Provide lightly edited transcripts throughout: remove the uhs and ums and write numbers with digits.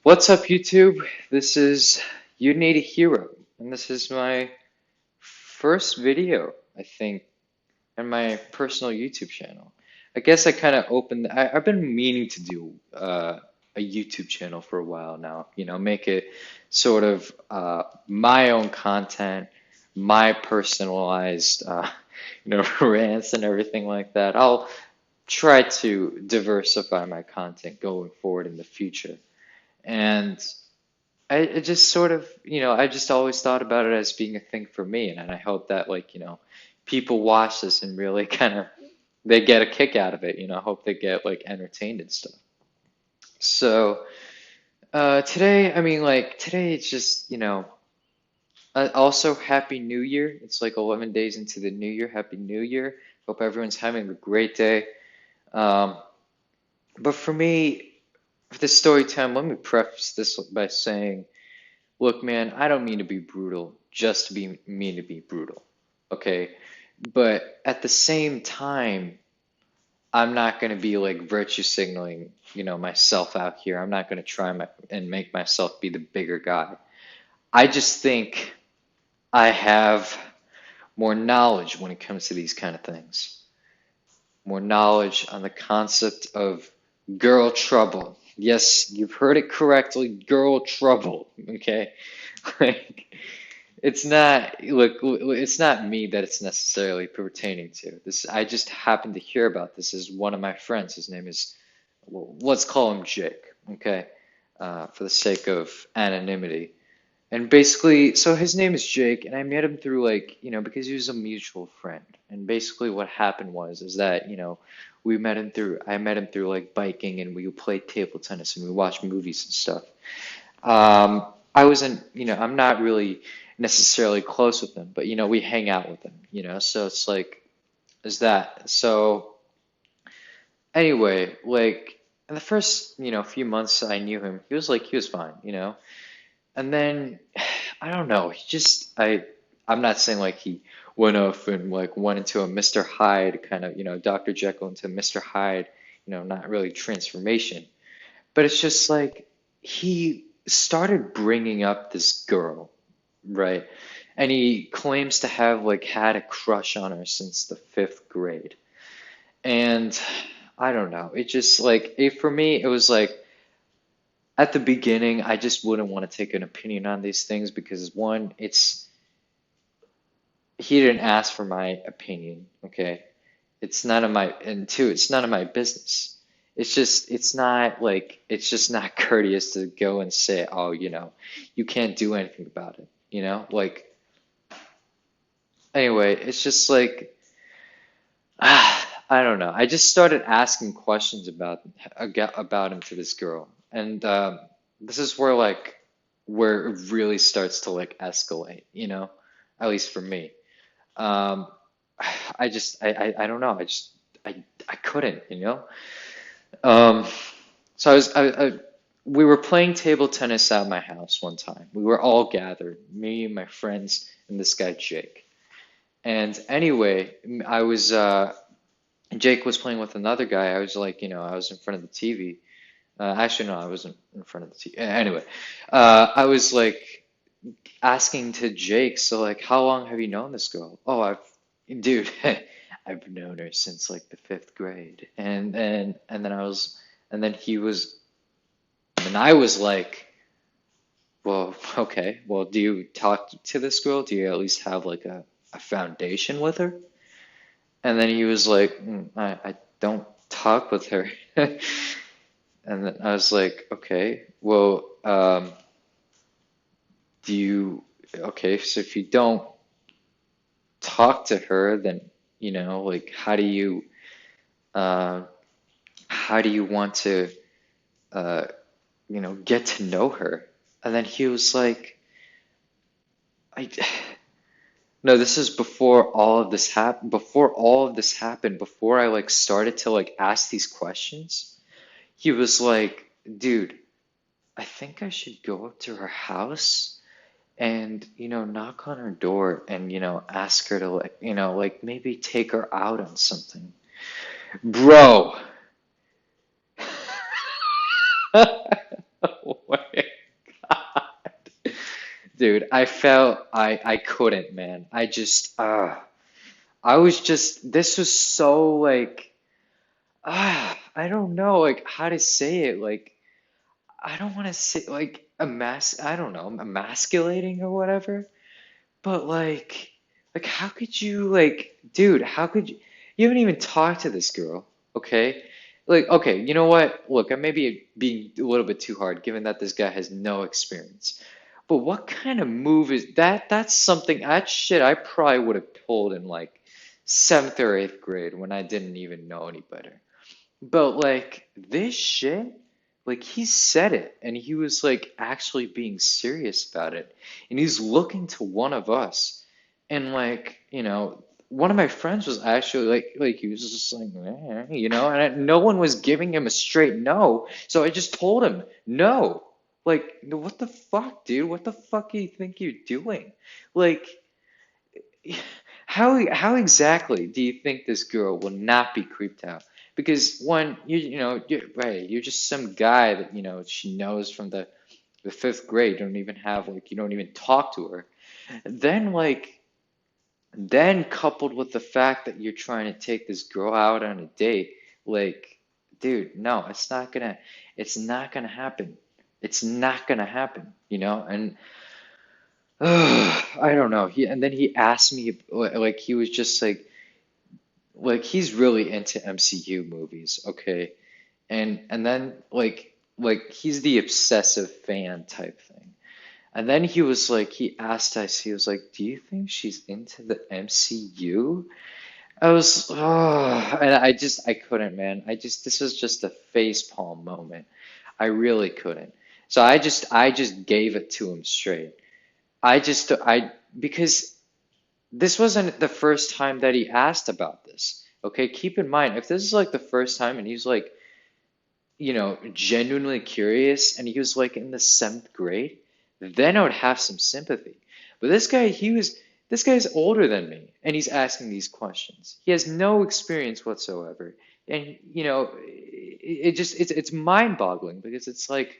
What's up, YouTube? This is You Need a Hero, and this is my first video, I think, on my personal YouTube channel. I guess I kind of I've been meaning to do a YouTube channel for a while now, make it sort of my own content, my personalized, rants and everything like that. I'll try to diversify my content going forward in the future. And I it just sort of, I just always thought about it as being a thing for me, and I hope that people watch this and really kind of they get a kick out of it, I hope they get like entertained and stuff. So, today, today it's just, also Happy New Year. It's like 11 days into the new year. Happy New Year. Hope everyone's having a great day. Um, but for me, for this story time, let me preface this by saying, look, man, I don't mean to be brutal just to be mean to be brutal, okay? But at the same time, I'm not going to be like virtue signaling, myself out here. I'm not going to and make myself be the bigger guy. I just think I have more knowledge when it comes to these kind of things. More knowledge on the concept of girl trouble. Yes, you've heard it correctly, girl trouble, okay? Like, it's not me that it's necessarily pertaining to. This, I just happened to hear about this as one of my friends. His name is, well, let's call him Jake, okay? For the sake of anonymity. And basically, so his name is Jake, and I met him through because he was a mutual friend. And basically what happened is that, I met him through like biking, and we played table tennis and we watched movies and stuff. I wasn't, I'm not really necessarily close with him, but we hang out with him, so it's like, is that. So anyway, like in the first, few months I knew him, he was fine, and then I don't know, I'm not saying like he went off and like went into a Mr. Hyde kind of, Dr. Jekyll into Mr. Hyde, not really transformation. But it's just like he started bringing up this girl, right? And he claims to have like had a crush on her since the fifth grade. And I don't know. It just for me, it was like at the beginning, I just wouldn't want to take an opinion on these things because one, he didn't ask for my opinion, okay? It's none of my, and two, it's none of my business. It's just not courteous to go and say, oh, you can't do anything about it, anyway, it's just like, I don't know. I just started asking questions about him to this girl, and this is where it really starts to like escalate, at least for me. Um, I don't know. I couldn't, Um, so we were playing table tennis at my house one time. We were all gathered, me, my friends, and this guy Jake. And anyway, Jake was playing with another guy. I was like, I was in front of the TV. Actually, no, I wasn't in front of the TV. Anyway, I was like asking to Jake, so like, how long have you known this girl? Oh, dude, I've known her since like the fifth grade. And then and then he was, and I was like, well, okay, well, do you talk to this girl? Do you at least have like a foundation with her? And then he was like, I don't talk with her. And then I was like, okay, well, okay, so if you don't talk to her, then, like, uh, how do you want to, uh, get to know her? And then he was like, I, no, this is before all of this happened, before I like started to like ask these questions. He was like, dude, I think I should go up to her house and, knock on her door and, ask her to like, like maybe take her out on something. Bro, Oh my God. Dude, I felt I couldn't, man. I was just this was so like I don't know like how to say it. Like I don't want to say like I don't know, emasculating or whatever. But like how could you like, dude, how could you haven't even talked to this girl, okay? Like, okay, you know what? Look, I may be being a little bit too hard given that this guy has no experience. But what kind of move is that? That's something, that shit I probably would have told in like seventh or eighth grade when I didn't even know any better. But like this shit, like he said it and he was like actually being serious about it. And he's looking to one of us. And like, one of my friends was actually like he was just like, and no one was giving him a straight no. So I just told him, no. Like, what the fuck, dude? What the fuck do you think you're doing? Like, how exactly do you think this girl will not be creeped out? Because one, you're right, you're just some guy that she knows from the fifth grade. You don't even have like you don't even talk to her. Then then coupled with the fact that you're trying to take this girl out on a date, like, dude, no, it's not gonna happen. It's not gonna happen, and I don't know. And then he asked me like he was just like he's really into MCU movies, okay? And then like he's the obsessive fan type thing. And then he asked us, he was like, "Do you think she's into the MCU?" And I couldn't, man. This was just a facepalm moment. I really couldn't. So I just gave it to him straight. Because this wasn't the first time that he asked about this. Okay, keep in mind, if this is like the first time and he's like, genuinely curious and he was like in the seventh grade, then I would have some sympathy. But this guy's older than me and he's asking these questions. He has no experience whatsoever. And it's mind-boggling because it's like,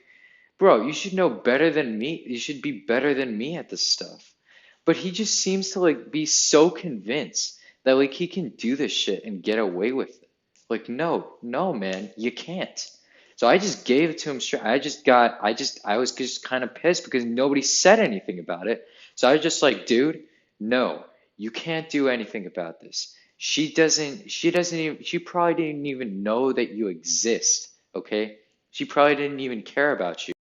bro, you should know better than me. You should be better than me at this stuff. But he just seems to like be so convinced that like he can do this shit and get away with it. Like, no, no, man, you can't. So I just gave it to him straight. I was just kind of pissed because nobody said anything about it. So I was just like, dude, no, you can't do anything about this. She probably didn't even know that you exist, okay? She probably didn't even care about you.